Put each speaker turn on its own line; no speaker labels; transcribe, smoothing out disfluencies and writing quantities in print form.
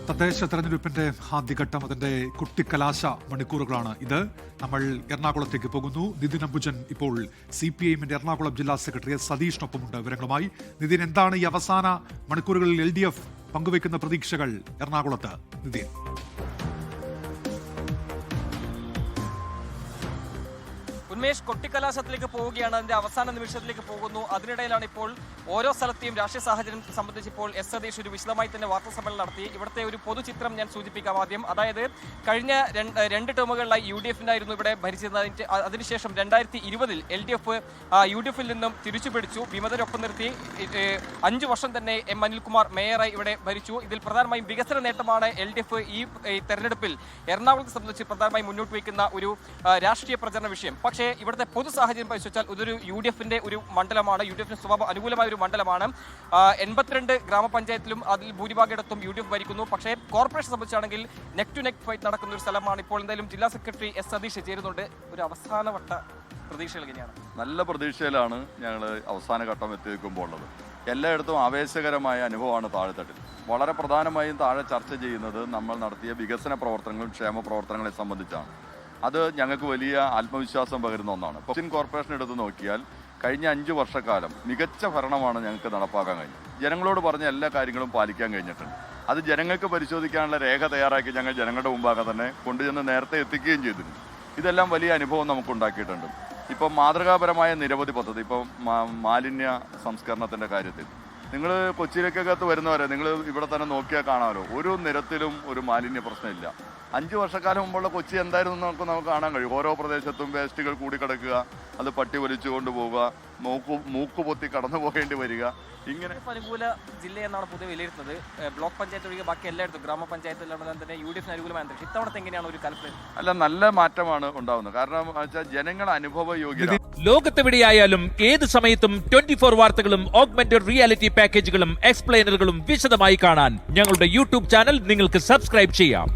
തദ്ദേശ തെരഞ്ഞെടുപ്പിന്റെ ആദ്യഘട്ടം അതിന്റെ കുട്ടിക്കലാശ മണിക്കൂറുകളാണ് ഇത്. നമ്മൾ എറണാകുളത്തേക്ക് പോകുന്നു. നിതിൻ അംബുജൻ ഇപ്പോൾ CPIഎമ്മിന്റെ എറണാകുളം ജില്ലാ സെക്രട്ടറി സതീഷിനൊപ്പമുണ്ട് വിവരങ്ങളുമായി. നിതിൻ, എന്താണ് ഈ അവസാന മണിക്കൂറുകളിൽ LDF പങ്കുവയ്ക്കുന്ന പ്രതീക്ഷകൾ എറണാകുളത്ത്? നിതിൻ.
ഉന്മേഷ്, കൊട്ടിക്കലാശത്തിലേക്ക് പോവുകയാണ്, അതിന്റെ അവസാന നിമിഷത്തിലേക്ക് പോകുന്നു. അതിനിടയിലാണ് ഇപ്പോൾ ഓരോ സ്ഥലത്തെയും രാഷ്ട്രീയ സാഹചര്യം സംബന്ധിച്ച് ഇപ്പോൾ സതീഷ് ഒരു വിശദമായി തന്നെ വാർത്താ സമ്മേളനം നടത്തി. ഇവിടുത്തെ ഒരു പൊതുചിത്രം ഞാൻ സൂചിപ്പിക്കാം ആദ്യം. അതായത് കഴിഞ്ഞ രണ്ട് ടേമുകളിലായി UDF-നായിരുന്നു ഇവിടെ ഭരിച്ചിരുന്നത്. അതിനുശേഷം 2020-ൽ LDF UDF-ൽ നിന്നും തിരിച്ചുപിടിച്ചു, വിമതരൊപ്പം നിർത്തി 5 വർഷം തന്നെ M. അനിൽകുമാർ മേയറായി ഇവിടെ ഭരിച്ചു. ഇതിൽ പ്രധാനമായും വികസന നേട്ടമാണ് LDF ഈ തെരഞ്ഞെടുപ്പിൽ എറണാകുളത്തെ സംബന്ധിച്ച് പ്രധാനമായും മുന്നോട്ട് വയ്ക്കുന്ന ഒരു രാഷ്ട്രീയ പ്രചരണ വിഷയം. പക്ഷേ ഇവിടുത്തെ പൊതു സാഹചര്യം പരിശോധിച്ചാൽ ഇതൊരു UDF-ന്റെ ഒരു മണ്ഡലമാണ്, UDF-ന് സ്വഭാവ അനുകൂലമായ ഒരു മണ്ഡലമാണ്. 82 ഗ്രാമപഞ്ചായത്തിലും അതിൽ ഭൂരിഭാഗയിടത്തും UDF ഭരിക്കുന്നു. പക്ഷേ കോർപ്പറേഷൻ സംബന്ധിച്ചാണെങ്കിൽ നെക്ക് ടു നെക്ക് ഫൈറ്റ് നടക്കുന്ന ഒരു സ്ഥലമാണ്. ഇപ്പോൾ എന്തായാലും ജില്ലാ സെക്രട്ടറി സതീഷ് ചേരുന്നുണ്ട്. ഒരു അവസാനവട്ട പ്രതീക്ഷകൾ എങ്ങനെയാണ്?
നല്ല പ്രതീക്ഷയിലാണ് ഞങ്ങൾ അവസാന ഘട്ടം എത്തിക്കുമ്പോൾ ഉള്ളത്. എല്ലായിടത്തും ആവേശകരമായ അനുഭവമാണ് താഴെത്തട്ടിൽ. വളരെ പ്രധാനമായും താഴെ ചർച്ച ചെയ്യുന്നത് നമ്മൾ നടത്തിയ വികസന പ്രവർത്തനങ്ങളും ക്ഷേമ പ്രവർത്തനങ്ങളെ സംബന്ധിച്ചാണ്. അത് ഞങ്ങൾക്ക് വലിയ ആത്മവിശ്വാസം പകരുന്ന ഒന്നാണ്. കൊച്ചിൻ കോർപ്പറേഷൻ എടുത്ത് നോക്കിയാൽ കഴിഞ്ഞ 5 വർഷക്കാലം മികച്ച ഭരണമാണ് ഞങ്ങൾക്ക് നടപ്പാക്കാൻ കഴിഞ്ഞത്. ജനങ്ങളോട് പറഞ്ഞ എല്ലാ കാര്യങ്ങളും പാലിക്കാൻ കഴിഞ്ഞിട്ടുണ്ട്. അത് ജനങ്ങൾക്ക് പരിശോധിക്കാനുള്ള രേഖ തയ്യാറാക്കി ഞങ്ങൾ ജനങ്ങളുടെ മുമ്പാകെ തന്നെ കൊണ്ടുചെന്ന് നേരത്തെ എത്തിക്കുകയും ചെയ്തിട്ടുണ്ട്. ഇതെല്ലാം വലിയ അനുഭവം നമുക്കുണ്ടാക്കിയിട്ടുണ്ട്. ഇപ്പം മാതൃകാപരമായ നിരവധി പദ്ധതി, ഇപ്പം മാലിന്യ സംസ്കരണത്തിൻ്റെ കാര്യത്തിൽ നിങ്ങൾ കൊച്ചിയിലേക്കകത്ത് വരുന്നവരെ നിങ്ങൾ ഇവിടെ തന്നെ നോക്കിയാൽ കാണാമല്ലോ, ഒരു നിരത്തിലും ഒരു മാലിന്യ പ്രശ്നമില്ല. 5 വർഷക്കാലം മുമ്പുള്ള കൊച്ചി എന്തായിരുന്നു നമുക്ക് കാണാൻ കഴിയും. ഓരോ പ്രദേശത്തും വേസ്റ്റുകൾ കൂടിക്കിടക്കുക, അത് പട്ടി വലിച്ചു കൊണ്ടുപോവുക, മൂക്ക് പൊത്തി കടന്നു പോകേണ്ടി വരിക. ഇങ്ങനെ
അനുകൂല ജില്ല എന്നാണ് പൊതുവെ വിലയിരുത്തുന്നത്. ബ്ലോക്ക് പഞ്ചായത്ത് ഒഴികെ ബാക്കി എല്ലായിടത്തും ഗ്രാമപഞ്ചായത്തിലെല്ലാം തന്നെ UDF-ന് അനുകൂലമായ അന്തരീക്ഷം. ഇത്തവണത്തെ എങ്ങനെയാണ് ഒരു കാൽക്കുലേഷൻ?
അല്ല, നല്ല മാറ്റമാണ് ഉണ്ടാവുന്നത്. കാരണം വെച്ചാൽ ജനങ്ങൾ അനുഭവ യോഗ്യത.
ലോകത്തെവിടെയായാലും ഏത് സമയത്തും 24 വാർത്തകളും ഓഗ്മെന്റഡ് റിയാലിറ്റി പാക്കേജുകളും എക്സ്പ്ലെയിനറുകളും വിശദമായി കാണാൻ ഞങ്ങളുടെ YouTube ചാനൽ നിങ്ങൾക്ക് സബ്സ്ക്രൈബ് ചെയ്യാം.